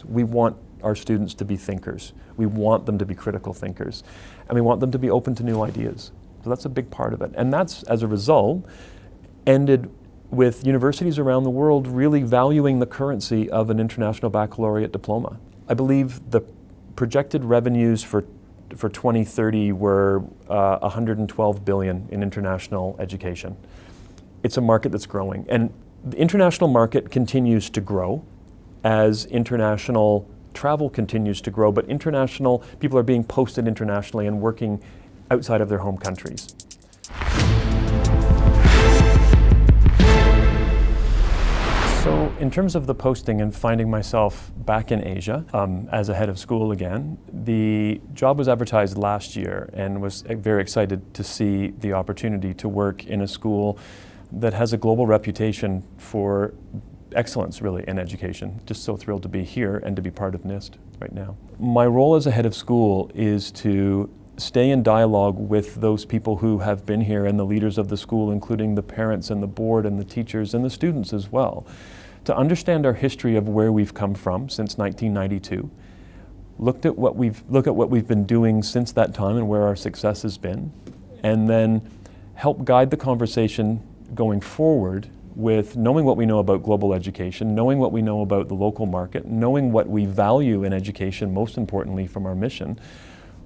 We want our students to be thinkers. We want them to be critical thinkers. And we want them to be open to new ideas. So that's a big part of it. And that's, as a result, ended with universities around the world really valuing the currency of an international baccalaureate diploma. I believe the projected revenues for 2030 were 112 billion in international education. It's a market that's growing. And the international market continues to grow as international travel continues to grow, but international people are being posted internationally and working outside of their home countries. So in terms of the posting and finding myself back in Asia as a head of school again, the job was advertised last year and was very excited to see the opportunity to work in a school that has a global reputation for excellence, really, in education. Just so thrilled to be here and to be part of NIST right now. My role as a head of school is to stay in dialogue with those people who have been here and the leaders of the school, including the parents and the board and the teachers and the students as well, to understand our history of where we've come from since 1992, look at what we've been doing since that time and where our success has been, and then help guide the conversation going forward with knowing what we know about global education, knowing what we know about the local market, knowing what we value in education, most importantly from our mission.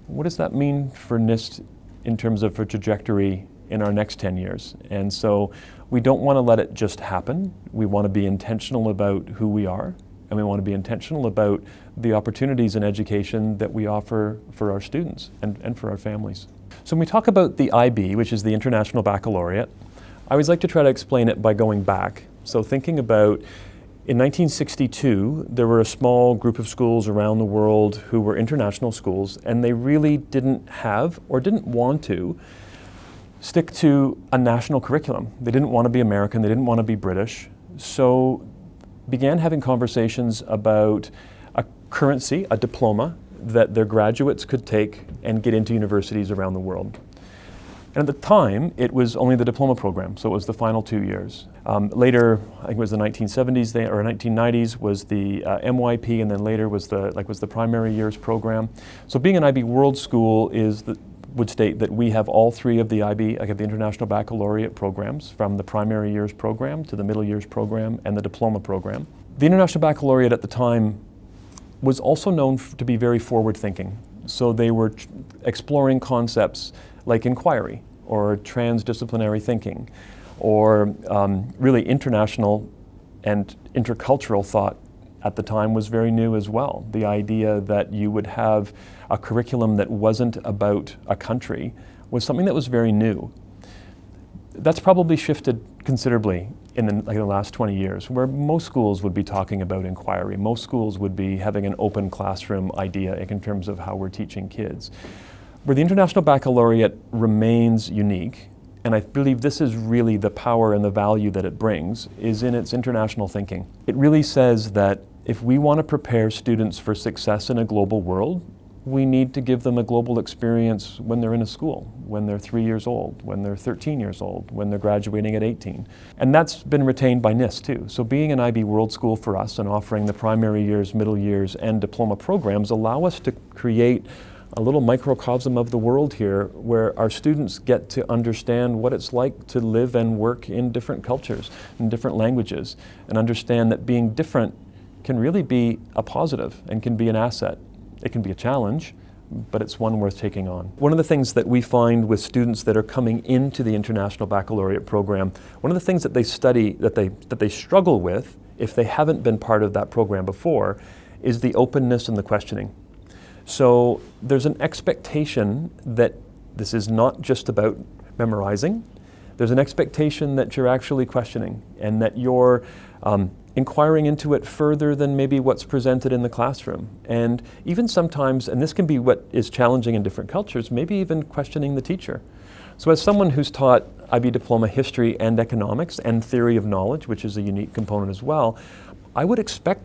What does that mean for NIST in terms of a trajectory in our next 10 years? And so we don't want to let it just happen. We want to be intentional about who we are, and we want to be intentional about the opportunities in education that we offer for our students and for our families. So when we talk about the IB, which is the International Baccalaureate, I always like to try to explain it by going back. So thinking about, in 1962, there were a small group of schools around the world who were international schools, and they really didn't have or didn't want to stick to a national curriculum. They didn't want to be American, they didn't want to be British, so began having conversations about a currency, a diploma, that their graduates could take and get into universities around the world. And at the time, it was only the diploma program, so it was the final 2 years. Later, I think it was the 1970s or 1990s, was the MYP, and then later was the primary years program. So being an IB World School would state that we have all three of the IB, the International Baccalaureate programs, from the primary years program to the middle years program and the diploma program. The International Baccalaureate at the time was also known to be very forward-thinking. So they were exploring concepts like inquiry or transdisciplinary thinking, or really international and intercultural thought at the time was very new as well. The idea that you would have a curriculum that wasn't about a country was something that was very new. That's probably shifted considerably in the last 20 years, where most schools would be talking about inquiry. Most schools would be having an open classroom idea in terms of how we're teaching kids. Where the International Baccalaureate remains unique, and I believe this is really the power and the value that it brings, is in its international thinking. It really says that if we want to prepare students for success in a global world, we need to give them a global experience when they're in a school, when they're 3 years old, when they're 13 years old, when they're graduating at 18. And that's been retained by NIST too. So being an IB World School for us and offering the primary years, middle years, and diploma programs allow us to create a little microcosm of the world here where our students get to understand what it's like to live and work in different cultures, in different languages, and understand that being different can really be a positive and can be an asset. It can be a challenge, but it's one worth taking on. One of the things that we find with students that are coming into the International Baccalaureate program, one of the things that they study, that they struggle with if they haven't been part of that program before, is the openness and the questioning. So there's an expectation that this is not just about memorizing. There's an expectation that you're actually questioning and that you're inquiring into it further than maybe what's presented in the classroom. And even sometimes, and this can be what is challenging in different cultures, maybe even questioning the teacher. So as someone who's taught IB Diploma History and Economics and Theory of Knowledge, which is a unique component as well, I would expect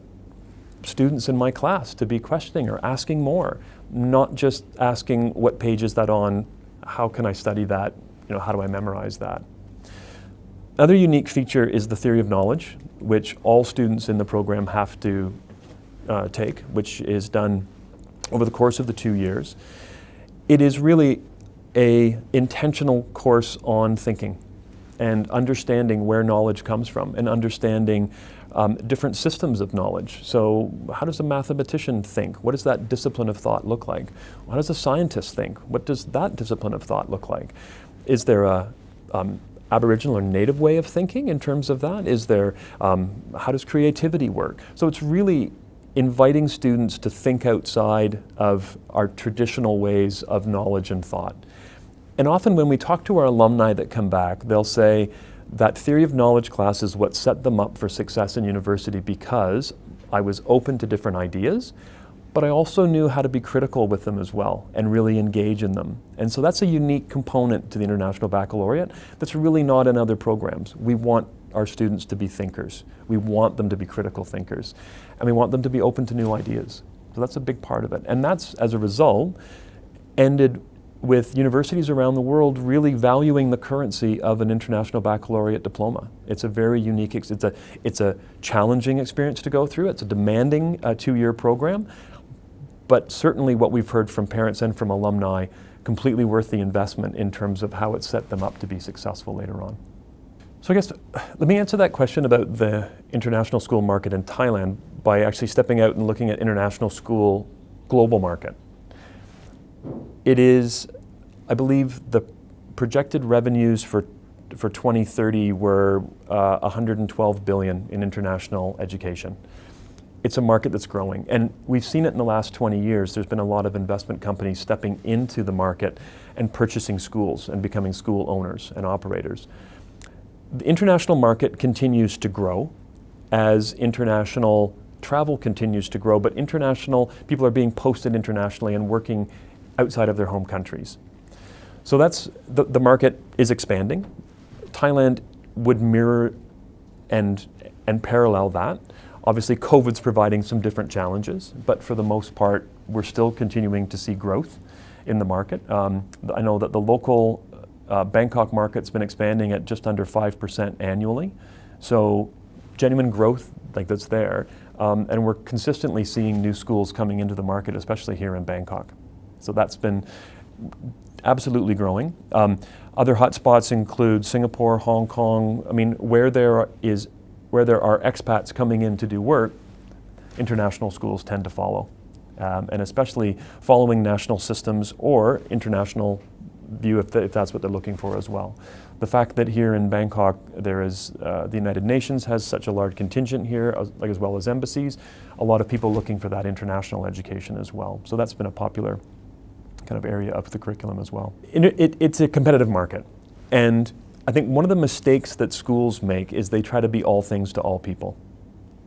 students in my class to be questioning or asking more, not just asking what page is that on, how can I study that, how do I memorize that. Another unique feature is the theory of knowledge, which all students in the program have to take, which is done over the course of the 2 years. It is really a intentional course on thinking and understanding where knowledge comes from and understanding different systems of knowledge. So how does a mathematician think? What does that discipline of thought look like? How does a scientist think? What does that discipline of thought look like? Is there a Aboriginal or Native way of thinking in terms of that? Is there, how does creativity work? So it's really inviting students to think outside of our traditional ways of knowledge and thought. And often when we talk to our alumni that come back, they'll say that theory of knowledge class is what set them up for success in university because I was open to different ideas, but I also knew how to be critical with them as well and really engage in them. And so that's a unique component to the International Baccalaureate that's really not in other programs. We want our students to be thinkers. We want them to be critical thinkers. And we want them to be open to new ideas. So that's a big part of it. And that's, as a result, ended with universities around the world really valuing the currency of an International Baccalaureate diploma. It's a very unique, it's a challenging experience to go through. It's a demanding 2-year program, but certainly what we've heard from parents and from alumni, completely worth the investment in terms of how it set them up to be successful later on. So I guess, let me answer that question about the international school market in Thailand by actually stepping out and looking at international school global market. It is, I believe, the projected revenues for 2030 were 112 billion in international education. It's a market that's growing, and we've seen it in the last 20 years. There's been a lot of investment companies stepping into the market and purchasing schools and becoming school owners and operators. The international market continues to grow as international travel continues to grow, but international people are being posted internationally and working outside of their home countries. So that's the market is expanding. Thailand would mirror and parallel that. Obviously, COVID's providing some different challenges, but for the most part, we're still continuing to see growth in the market. I know that the local Bangkok market's been expanding at just under 5% annually. So genuine growth like that's there. And we're consistently seeing new schools coming into the market, especially here in Bangkok. So that's been absolutely growing. Other hotspots include Singapore, Hong Kong. I mean, where there are expats coming in to do work, international schools tend to follow. And especially following national systems or international view if that's what they're looking for as well. The fact that here in Bangkok there is, the United Nations has such a large contingent here, as well as embassies, a lot of people looking for that international education as well. So that's been a popular kind of area of the curriculum as well. It's a competitive market. And I think one of the mistakes that schools make is they try to be all things to all people.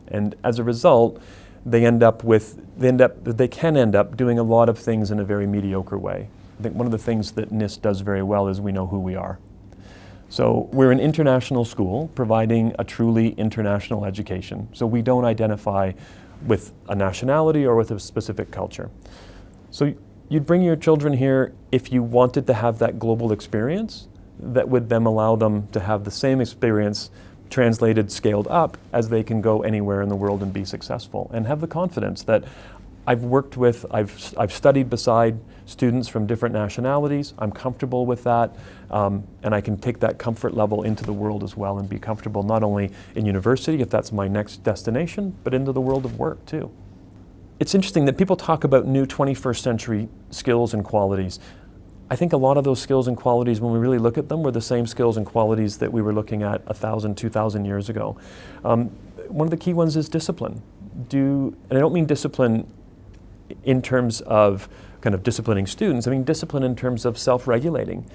And as a result, they can end up doing a lot of things in a very mediocre way. I think one of the things that NIST does very well is we know who we are. So we're an international school providing a truly international education. So we don't identify with a nationality or with a specific culture. So you'd bring your children here if you wanted to have that global experience that would then allow them to have the same experience translated, scaled up, as they can go anywhere in the world and be successful and have the confidence that I've studied beside students from different nationalities. I'm comfortable with that, and I can take that comfort level into the world as well and be comfortable not only in university, if that's my next destination, but into the world of work too. It's interesting that people talk about new 21st century skills and qualities. I think a lot of those skills and qualities, when we really look at them, were the same skills and qualities that we were looking at 1,000, 2,000 years ago. One of the key ones is discipline. And I don't mean discipline in terms of kind of disciplining students. I mean discipline in terms of self-regulating.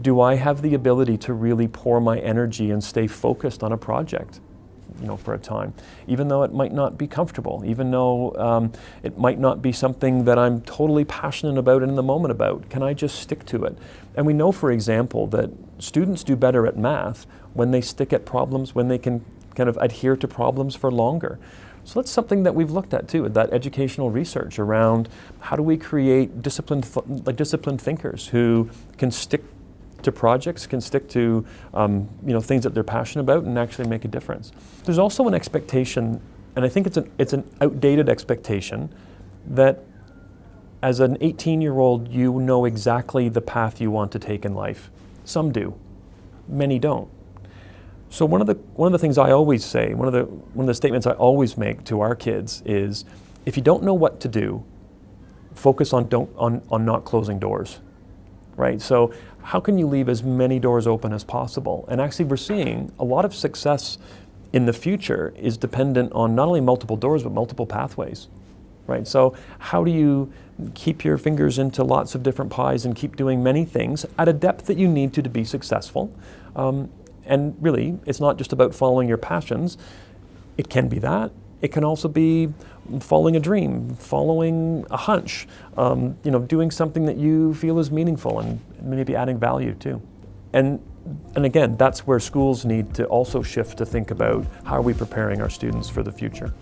Do I have the ability to really pour my energy and stay focused on a project, for a time, even though it might not be comfortable, even though it might not be something that I'm totally passionate about and in the moment about? Can I just stick to it? And we know, for example, that students do better at math when they stick at problems, when they can kind of adhere to problems for longer. So that's something that we've looked at too, that educational research around how do we create disciplined thinkers who can stick to projects, can stick to things that they're passionate about and actually make a difference. There's also an expectation And I think it's an outdated expectation that as an 18-year-old, you know exactly the path you want to take in life. Some do, many don't. So one of the things I always say, one of the statements I always make to our kids is, if you don't know what to do, focus on not closing doors, right? So how can you leave as many doors open as possible? And actually, we're seeing a lot of success in the future is dependent on not only multiple doors but multiple pathways, right? So how do you keep your fingers into lots of different pies and keep doing many things at a depth that you need to be successful? And really, it's not just about following your passions. It can be that. It can also be following a dream, following a hunch, doing something that you feel is meaningful and maybe adding value too. And again, that's where schools need to also shift to think about how are we preparing our students for the future.